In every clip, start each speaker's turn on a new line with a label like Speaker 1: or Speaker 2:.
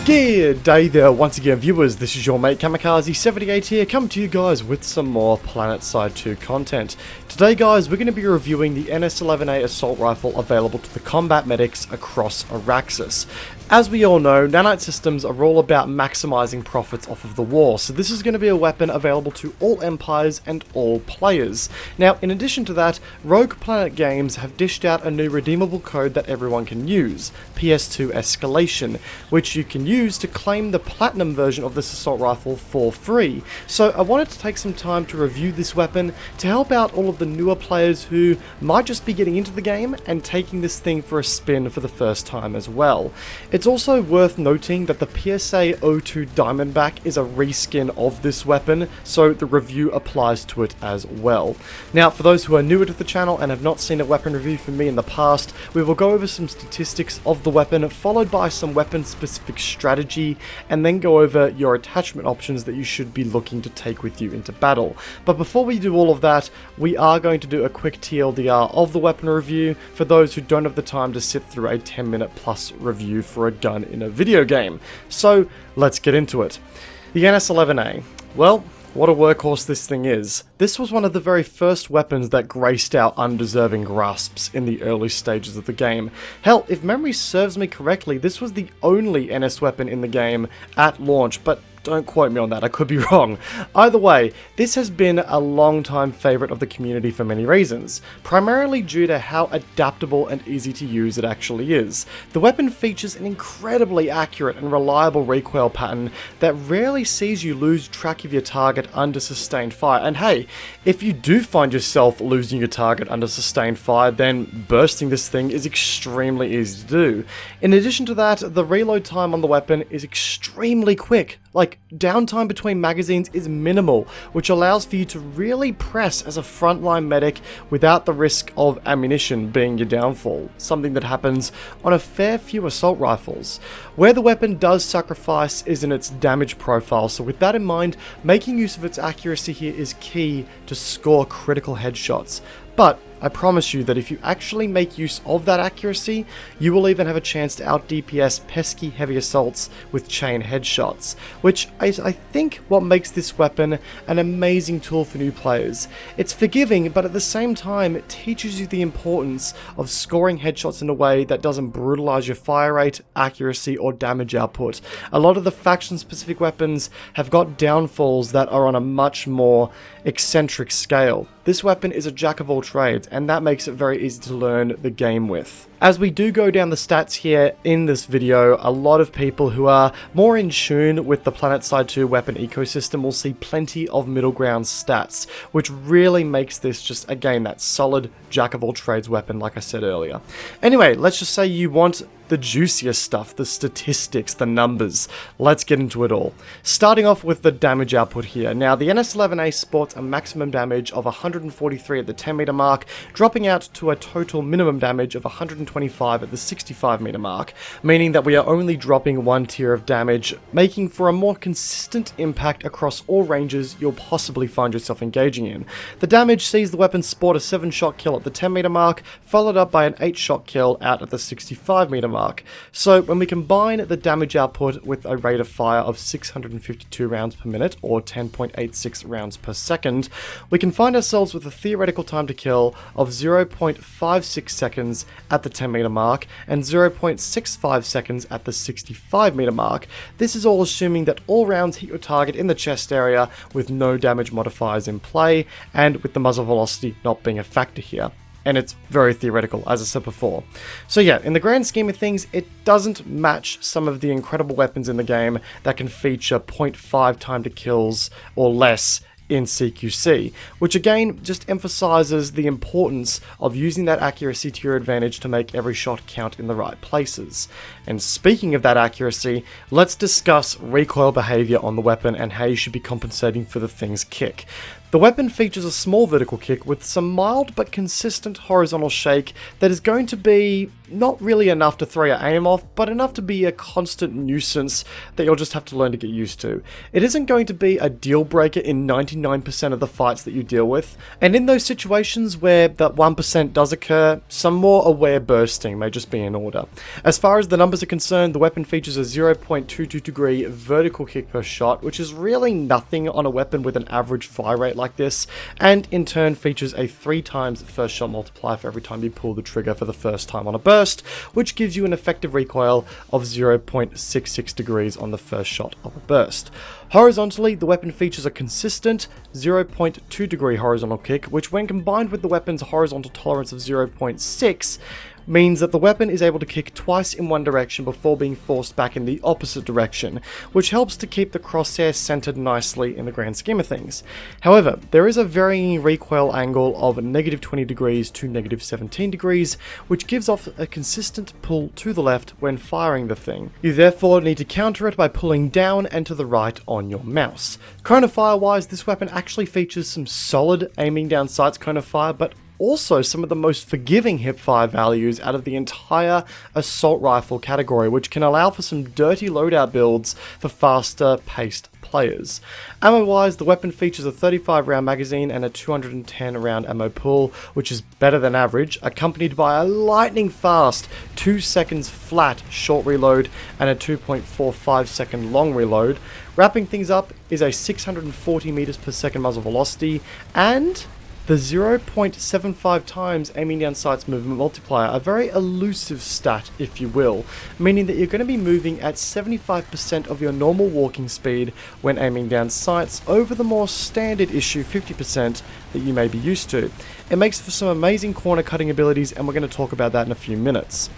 Speaker 1: Good day there once again, viewers. This is your mate Kamikaze78 here, coming to you guys with some more Planetside 2 content. Today guys, we're going to be reviewing the NS-11A assault rifle available to the combat medics across Araxis. As we all know, nanite systems are all about maximizing profits off of the war, so this is going to be a weapon available to all empires and all players. Now, in addition to that, Rogue Planet Games have dished out a new redeemable code that everyone can use, PS2 Escalation, which you can use to claim the platinum version of this assault rifle for free. So I wanted to take some time to review this weapon to help out all of the newer players who might just be getting into the game and taking this thing for a spin for the first time as well. It's also worth noting that the PSA 02 Diamondback is a reskin of this weapon, so the review applies to it as well. Now, for those who are newer to the channel and have not seen a weapon review from me in the past, we will go over some statistics of the weapon, followed by some weapon-specific strategy, and then go over your attachment options that you should be looking to take with you into battle. But before we do all of that, we are going to do a quick TLDR of the weapon review for those who don't have the time to sit through a 10-minute plus review for a gun in a video game. So let's get into it. The NS-11A. Well, what a workhorse this thing is. This was one of the very first weapons that graced our undeserving grasps in the early stages of the game. Hell, if memory serves me correctly, this was the only NS weapon in the game at launch, but don't quote me on that, I could be wrong. Either way, this has been a long-time favourite of the community for many reasons, primarily due to how adaptable and easy to use it actually is. The weapon features an incredibly accurate and reliable recoil pattern that rarely sees you lose track of your target under sustained fire, and hey, if you do find yourself losing your target under sustained fire, then bursting this thing is extremely easy to do. In addition to that, the reload time on the weapon is extremely quick. Like, downtime between magazines is minimal, which allows for you to really press as a frontline medic without the risk of ammunition being your downfall, something that happens on a fair few assault rifles. Where the weapon does sacrifice is in its damage profile, so with that in mind, making use of its accuracy here is key to score critical headshots. But I promise you that if you actually make use of that accuracy, you will even have a chance to out DPS pesky heavy assaults with chain headshots, which is, I think, what makes this weapon an amazing tool for new players. It's forgiving, but at the same time, it teaches you the importance of scoring headshots in a way that doesn't brutalize your fire rate, accuracy, or damage output. A lot of the faction-specific weapons have got downfalls that are on a much more eccentric scale. This weapon is a jack of all trades, and that makes it very easy to learn the game with. As we do go down the stats here in this video, a lot of people who are more in tune with the Planetside 2 weapon ecosystem will see plenty of middle ground stats, which really makes this just, again, that solid jack of all trades weapon like I said earlier. Anyway, let's just say you want the juiciest stuff, the statistics, the numbers. Let's get into it all. Starting off with the damage output here. Now, the NS-11A sports a maximum damage of 143 at the 10 meter mark, dropping out to a total minimum damage of 125 at the 65 meter mark, meaning that we are only dropping one tier of damage, making for a more consistent impact across all ranges you'll possibly find yourself engaging in. The damage sees the weapon sport a 7-shot kill at the 10 meter mark, followed up by an 8-shot kill out at the 65 meter mark. So when we combine the damage output with a rate of fire of 652 rounds per minute, or 10.86 rounds per second, we can find ourselves with a theoretical time to kill of 0.56 seconds at the 10 meter mark and 0.65 seconds at the 65 meter mark. This is all assuming that all rounds hit your target in the chest area with no damage modifiers in play, and with the muzzle velocity not being a factor here. And it's very theoretical, as I said before. So yeah, in the grand scheme of things, it doesn't match some of the incredible weapons in the game that can feature 0.5 time to kills or less in CQC, which again just emphasizes the importance of using that accuracy to your advantage to make every shot count in the right places. And speaking of that accuracy, let's discuss recoil behavior on the weapon and how you should be compensating for the thing's kick. The weapon features a small vertical kick with some mild but consistent horizontal shake that is going to be not really enough to throw your aim off, but enough to be a constant nuisance that you'll just have to learn to get used to. It isn't going to be a deal breaker in 99% of the fights that you deal with, and in those situations where that 1% does occur, some more aware bursting may just be in order. As far as the numbers are concerned, the weapon features a 0.22 degree vertical kick per shot, which is really nothing on a weapon with an average fire rate like this, and in turn features a 3 times first shot multiplier for every time you pull the trigger for the first time on a burst, which gives you an effective recoil of 0.66 degrees on the first shot of a burst. Horizontally, the weapon features a consistent 0.2 degree horizontal kick, which when combined with the weapon's horizontal tolerance of 0.6, means that the weapon is able to kick twice in one direction before being forced back in the opposite direction, which helps to keep the crosshair centered nicely in the grand scheme of things. However, there is a varying recoil angle of -20 degrees to -17 degrees, which gives off a consistent pull to the left when firing the thing. You therefore need to counter it by pulling down and to the right on your mouse. Cone of fire wise, this weapon actually features some solid aiming down sights cone of fire, but also some of the most forgiving hipfire values out of the entire assault rifle category, which can allow for some dirty loadout builds for faster paced players. Ammo wise, the weapon features a 35 round magazine and a 210 round ammo pool, which is better than average, accompanied by a lightning fast 2 seconds flat short reload and a 2.45 second long reload. Wrapping things up is a 640 meters per second muzzle velocity and the 0.75 times aiming down sights movement multiplier, a very elusive stat if you will, meaning that you're going to be moving at 75% of your normal walking speed when aiming down sights over the more standard issue 50% that you may be used to. It makes for some amazing corner cutting abilities, and we're going to talk about that in a few minutes.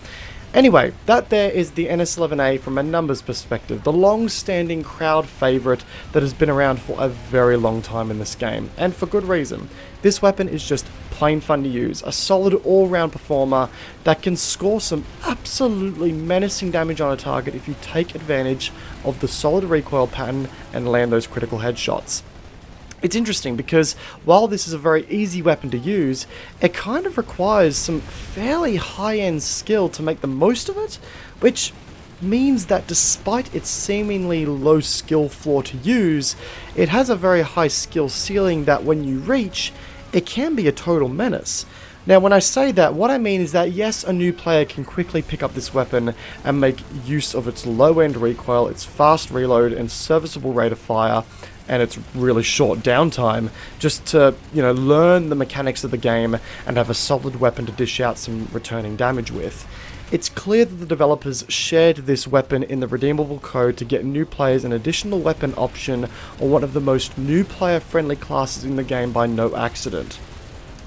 Speaker 1: Anyway, that there is the NS-11A from a numbers perspective, the long-standing crowd favourite that has been around for a very long time in this game, and for good reason. This weapon is just plain fun to use, a solid all-round performer that can score some absolutely menacing damage on a target if you take advantage of the solid recoil pattern and land those critical headshots. It's interesting because while this is a very easy weapon to use, it kind of requires some fairly high-end skill to make the most of it, which means that despite its seemingly low skill floor to use, it has a very high skill ceiling that when you reach, it can be a total menace. Now when I say that, what I mean is that yes, a new player can quickly pick up this weapon and make use of its low-end recoil, its fast reload and serviceable rate of fire, and its really short downtime, just to, learn the mechanics of the game and have a solid weapon to dish out some returning damage with. It's clear that the developers shared this weapon in the redeemable code to get new players an additional weapon option on one of the most new player friendly classes in the game by no accident.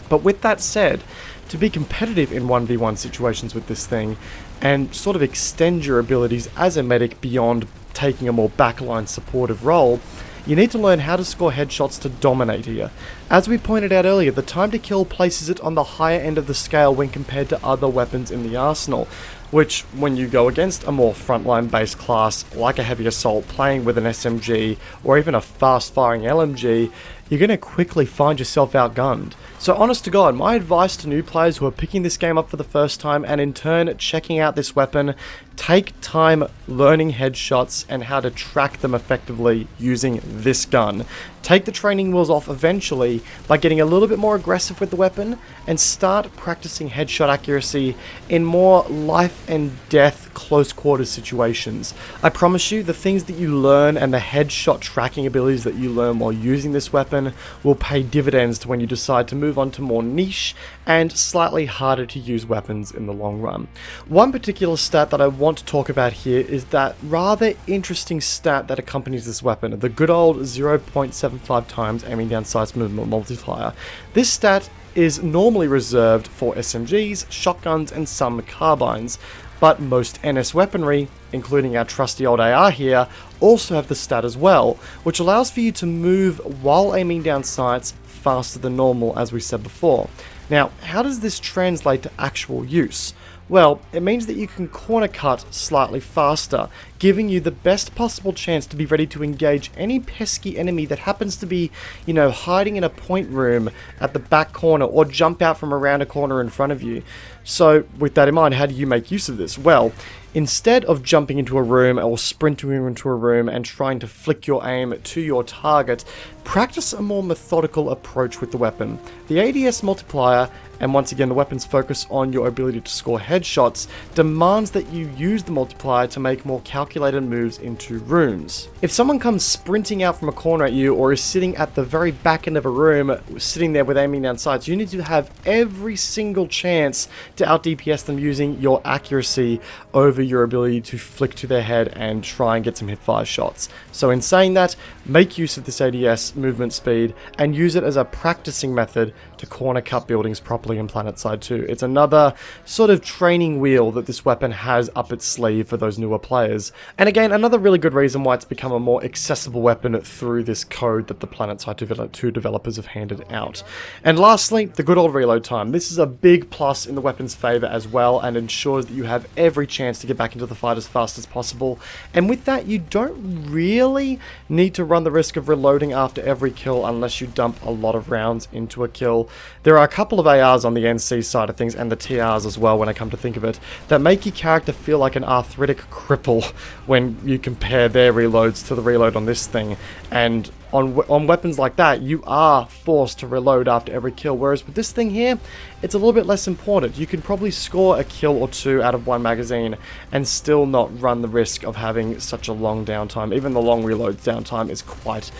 Speaker 1: But with that said, to be competitive in 1v1 situations with this thing, and sort of extend your abilities as a medic beyond taking a more backline supportive role, you need to learn how to score headshots to dominate here. As we pointed out earlier, the time to kill places it on the higher end of the scale when compared to other weapons in the arsenal, which when you go against a more frontline based class like a heavy assault playing with an SMG or even a fast firing LMG, you're going to quickly find yourself outgunned. So honest to God, my advice to new players who are picking this game up for the first time and in turn checking out this weapon, take time learning headshots and how to track them effectively using this gun. Take the training wheels off eventually by getting a little bit more aggressive with the weapon and start practicing headshot accuracy in more life and death close quarters situations. I promise you, the things that you learn and the headshot tracking abilities that you learn while using this weapon will pay dividends to when you decide to move on to more niche and slightly harder to use weapons in the long run. One particular stat that I want to talk about here is that rather interesting stat that accompanies this weapon, the good old 0.75 times aiming down sights movement multiplier. This stat is normally reserved for SMGs, shotguns and some carbines, but most NS weaponry, including our trusty old AR here, also have the stat as well, which allows for you to move while aiming down sights faster than normal, as we said before. Now, how does this translate to actual use? Well, it means that you can corner cut slightly faster, giving you the best possible chance to be ready to engage any pesky enemy that happens to be, hiding in a point room at the back corner or jump out from around a corner in front of you. So, with that in mind, how do you make use of this? Well, instead of jumping into a room or sprinting into a room and trying to flick your aim to your target, practice a more methodical approach with the weapon. The ADS multiplier, and once again the weapon's focus on your ability to score headshots, demands that you use the multiplier to make more calculated moves into rooms. If someone comes sprinting out from a corner at you or is sitting at the very back end of a room, sitting there with aiming down sights, you need to have every single chance to out DPS them using your accuracy over your ability to flick to their head and try and get some hipfire shots. So in saying that, make use of this ADS movement speed and use it as a practicing method to corner cut buildings properly in Planetside 2. It's another sort of training wheel that this weapon has up its sleeve for those newer players. And again, another really good reason why it's become a more accessible weapon through this code that the Planetside 2 developers have handed out. And lastly, the good old reload time. This is a big plus in the weapon's favor as well and ensures that you have every chance to get back into the fight as fast as possible. And with that, you don't really need to run the risk of reloading after every kill unless you dump a lot of rounds into a kill. There are a couple of ARs on the NC side of things and the TRs as well when I come to think of it that make your character feel like an arthritic cripple when you compare their reloads to the reload on this thing. And on weapons like that, you are forced to reload after every kill, whereas with this thing here, it's a little bit less important. You can probably score a kill or two out of one magazine and still not run the risk of having such a long downtime. Even the long reload downtime is quite,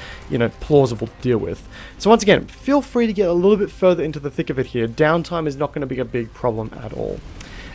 Speaker 1: plausible to deal with. So once again, feel free to get a little bit further into the thick of it here. Downtime is not going to be a big problem at all.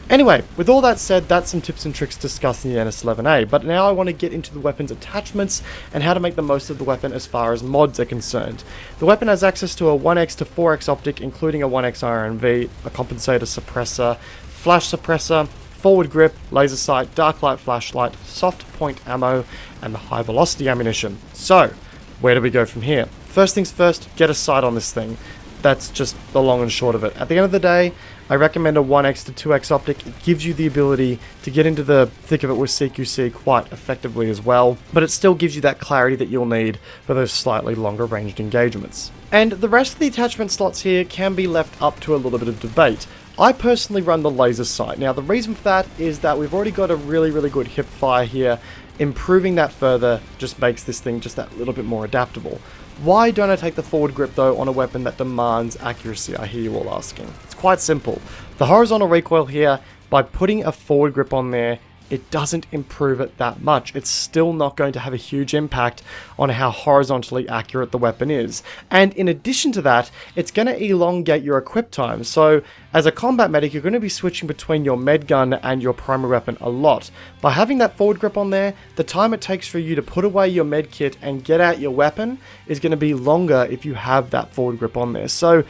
Speaker 1: Anyway, with all that said, that's some tips and tricks discussing the NS-11A, but now I want to get into the weapon's attachments and how to make the most of the weapon as far as mods are concerned. The weapon has access to a 1x to 4x optic, including a 1x RNV, a compensator suppressor, flash suppressor, forward grip, laser sight, dark light flashlight, soft point ammo, and the high velocity ammunition. So, where do we go from here? First things first, get a sight on this thing. That's just the long and short of it. At the end of the day, I recommend a 1x to 2x optic. It gives you the ability to get into the thick of it with CQC quite effectively as well, but it still gives you that clarity that you'll need for those slightly longer ranged engagements. And the rest of the attachment slots here can be left up to a little bit of debate. I personally run the laser sight. Now the reason for that is that we've already got a really good hip fire here. Improving that further just makes this thing just that little bit more adaptable. Why don't I take the forward grip though on a weapon that demands accuracy, I hear you all asking. It's quite simple. The horizontal recoil here, by putting a forward grip on there, it doesn't improve it that much. It's still not going to have a huge impact on how horizontally accurate the weapon is. And in addition to that, it's going to elongate your equip time. So as a combat medic, you're going to be switching between your med gun and your primary weapon a lot. By having that forward grip on there, the time it takes for you to put away your med kit and get out your weapon is going to be longer if you have that forward grip on there. So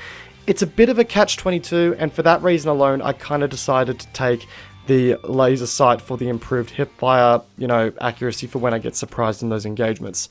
Speaker 1: it's a bit of a catch-22, and for that reason alone, I kind of decided to take the laser sight for the improved hip fire, accuracy for when I get surprised in those engagements.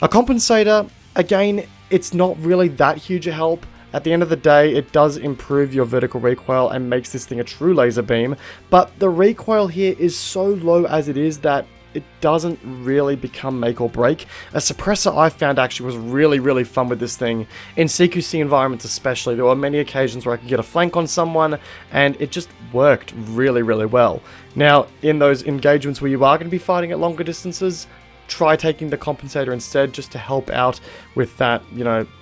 Speaker 1: A compensator, again, it's not really that huge a help. At the end of the day, it does improve your vertical recoil and makes this thing a true laser beam, but the recoil here is so low as it is that it doesn't really become make or break. A suppressor I found actually was really fun with this thing. In CQC environments especially, there were many occasions where I could get a flank on someone and it just worked really well. Now, in those engagements where you are going to be fighting at longer distances, try taking the compensator instead just to help out with that,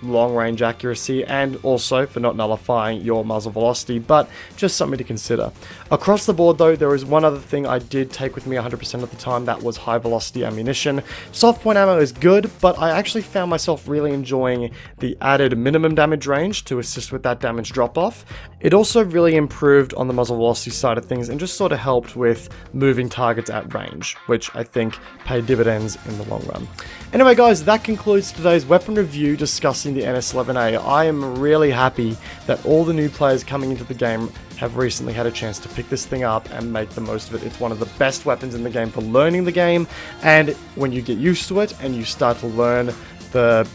Speaker 1: long range accuracy and also for not nullifying your muzzle velocity, but just something to consider. Across the board though, there is one other thing I did take with me 100% of the time, that was high velocity ammunition. Soft point ammo is good, but I actually found myself really enjoying the added minimum damage range to assist with that damage drop off. It also really improved on the muzzle velocity side of things and just sort of helped with moving targets at range, which I think paid dividends in the long run. Anyway guys, that concludes today's weapon review discussing the NS-11A. I am really happy that all the new players coming into the game have recently had a chance to pick this thing up and make the most of it. It's one of the best weapons in the game for learning the game, and when you get used to it and you start to learn the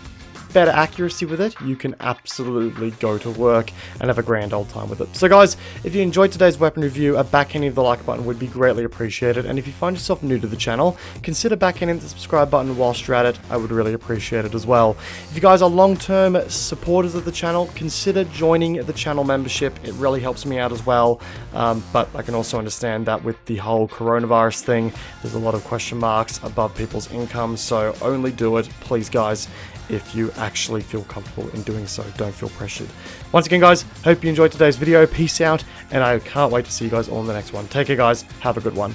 Speaker 1: better accuracy with it, you can absolutely go to work and have a grand old time with it. So guys, if you enjoyed today's weapon review, a backhanding of the like button would be greatly appreciated, and if you find yourself new to the channel, consider backhanding the subscribe button whilst you're at it. I would really appreciate it as well. If you guys are long-term supporters of the channel, consider joining the channel membership. It really helps me out as well, but I can also understand that with the whole coronavirus thing, there's a lot of question marks above people's incomes, so only do it, please guys, if you actually feel comfortable in doing so. Don't feel pressured. Once again guys, hope you enjoyed today's video. Peace out, and I can't wait to see you guys all in the next one. Take care guys, have a good one.